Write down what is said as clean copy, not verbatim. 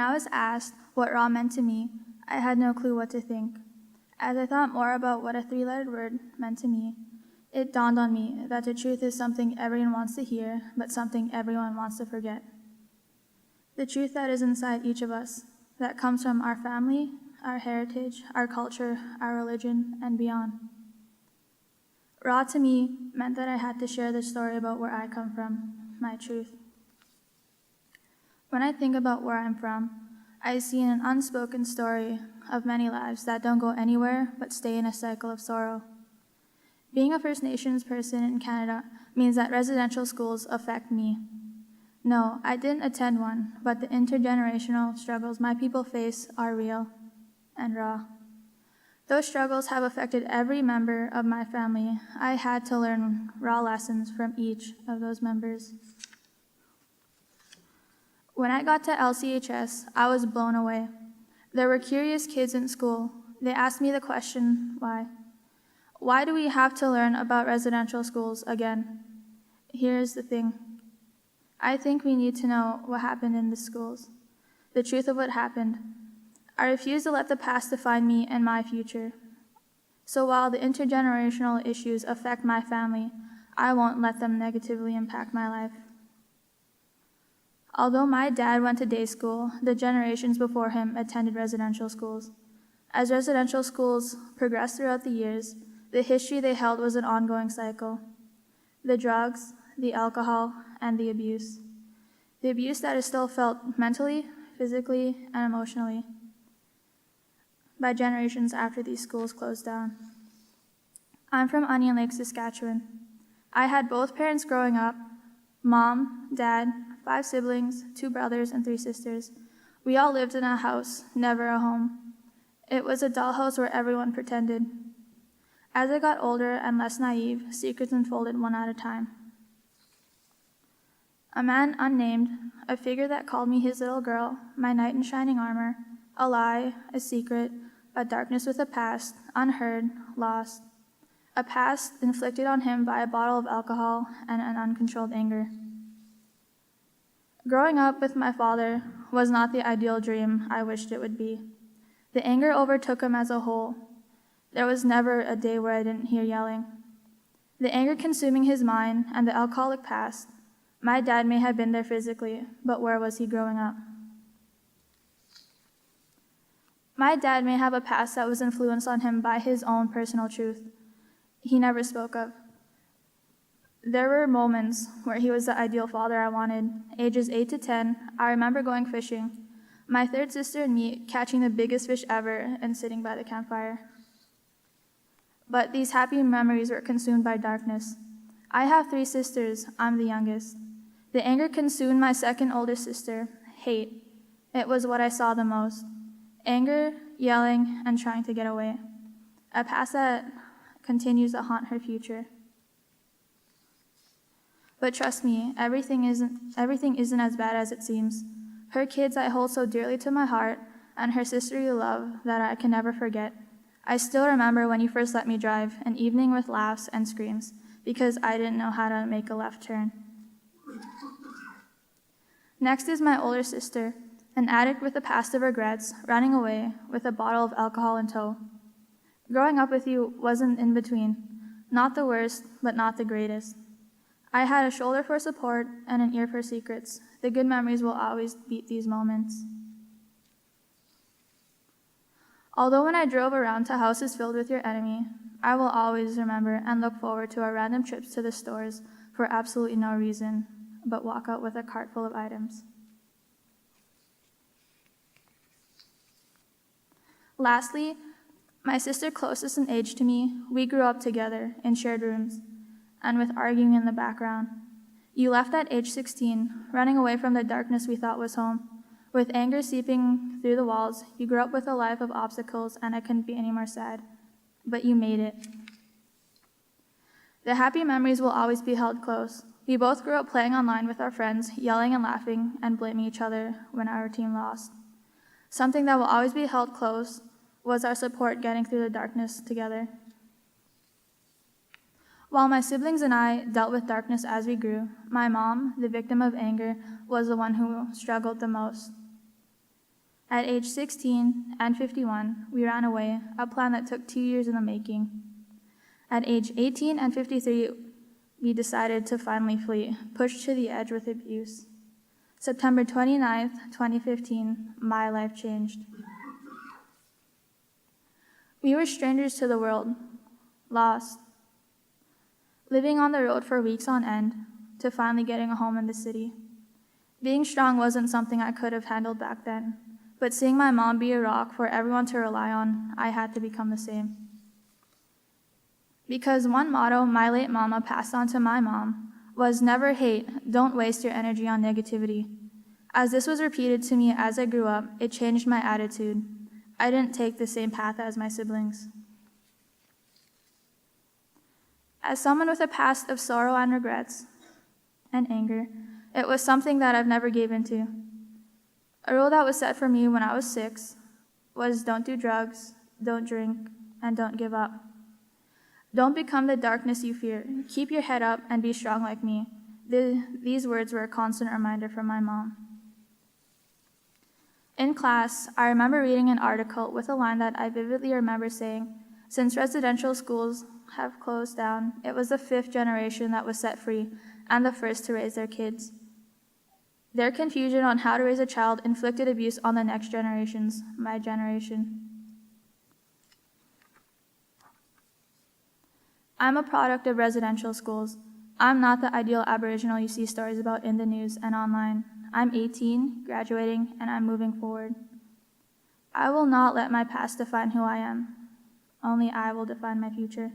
I was asked what raw meant to me, I had no clue what to think. As I thought more about what a three-lettered word meant to me, it dawned on me that the truth is something everyone wants to hear, but something everyone wants to forget. The truth that is inside each of us, that comes from our family, our heritage, our culture, our religion, and beyond. Raw to me meant that I had to share the story about where I come from, my truth. When I think about where I'm from, I see an unspoken story of many lives that don't go anywhere but stay in a cycle of sorrow. Being a First Nations person in Canada means that residential schools affect me. No, I didn't attend one, but the intergenerational struggles my people face are real and raw. Those struggles have affected every member of my family. I had to learn raw lessons from each of those members. When I got to LCHS, I was blown away. There were curious kids in school. They asked me the question, why? Why do we have to learn about residential schools again? Here's the thing. I think we need to know what happened in the schools, the truth of what happened. I refuse to let the past define me and my future. So while the intergenerational issues affect my family, I won't let them negatively impact my life. Although my dad went to day school, the generations before him attended residential schools. As residential schools progressed throughout the years, the history they held was an ongoing cycle. The drugs, the alcohol, and the abuse. The abuse that is still felt mentally, physically, and emotionally by generations after these schools closed down. I'm from Onion Lake, Saskatchewan. I had both parents growing up, mom, dad, 5 siblings, 2 brothers, and 3 sisters. We all lived in a house, never a home. It was a dollhouse where everyone pretended. As I got older and less naive, secrets unfolded one at a time. A man unnamed, a figure that called me his little girl, my knight in shining armor, a lie, a secret, a darkness with a past, unheard, lost. A past inflicted on him by a bottle of alcohol and an uncontrolled anger. Growing up with my father was not the ideal dream I wished it would be. The anger overtook him as a whole. There was never a day where I didn't hear yelling. The anger consuming his mind and the alcoholic past. My dad may have been there physically, but where was he growing up? My dad may have a past that was influenced on him by his own personal truth. He never spoke of. There were moments where he was the ideal father I wanted. Ages 8 to 10, I remember going fishing. My third sister and me catching the biggest fish ever and sitting by the campfire. But these happy memories were consumed by darkness. I have 3 sisters, I'm the youngest. The anger consumed my second older sister, hate. It was what I saw the most. Anger, yelling, and trying to get away. A past that continues to haunt her future. But trust me, everything isn't as bad as it seems. Her kids I hold so dearly to my heart, and her sisterly love that I can never forget. I still remember when you first let me drive, an evening with laughs and screams, because I didn't know how to make a left turn. Next is my older sister, an addict with a past of regrets, running away with a bottle of alcohol in tow. Growing up with you wasn't in between, not the worst, but not the greatest. I had a shoulder for support and an ear for secrets. The good memories will always beat these moments. Although when I drove around to houses filled with your enemy, I will always remember and look forward to our random trips to the stores for absolutely no reason, but walk out with a cart full of items. Lastly, my sister closest in age to me, we grew up together in shared rooms and with arguing in the background. You left at age 16, running away from the darkness we thought was home. With anger seeping through the walls, you grew up with a life of obstacles, and I couldn't be any more sad. But you made it. The happy memories will always be held close. We both grew up playing online with our friends, yelling and laughing, and blaming each other when our team lost. Something that will always be held close was our support getting through the darkness together. While my siblings and I dealt with darkness as we grew, my mom, the victim of anger, was the one who struggled the most. At age 16 and 51, we ran away, a plan that took 2 years in the making. At age 18 and 53, we decided to finally flee, pushed to the edge with abuse. September 29th, 2015, my life changed. We were strangers to the world, lost, living on the road for weeks on end, to finally getting a home in the city. Being strong wasn't something I could have handled back then, but seeing my mom be a rock for everyone to rely on, I had to become the same. Because one motto my late mama passed on to my mom was never hate, don't waste your energy on negativity. As this was repeated to me as I grew up, it changed my attitude. I didn't take the same path as my siblings. As someone with a past of sorrow and regrets and anger, it was something that I've never gave into. A rule that was set for me when I was 6 was don't do drugs, don't drink, and don't give up. Don't become the darkness you fear. Keep your head up and be strong like me. These words were a constant reminder from my mom. In class, I remember reading an article with a line that I vividly remember saying, since residential schools have closed down, it was the 5th generation that was set free and the first to raise their kids. Their confusion on how to raise a child inflicted abuse on the next generations, my generation. I'm a product of residential schools. I'm not the ideal Aboriginal you see stories about in the news and online. I'm 18, graduating, and I'm moving forward. I will not let my past define who I am. Only I will define my future.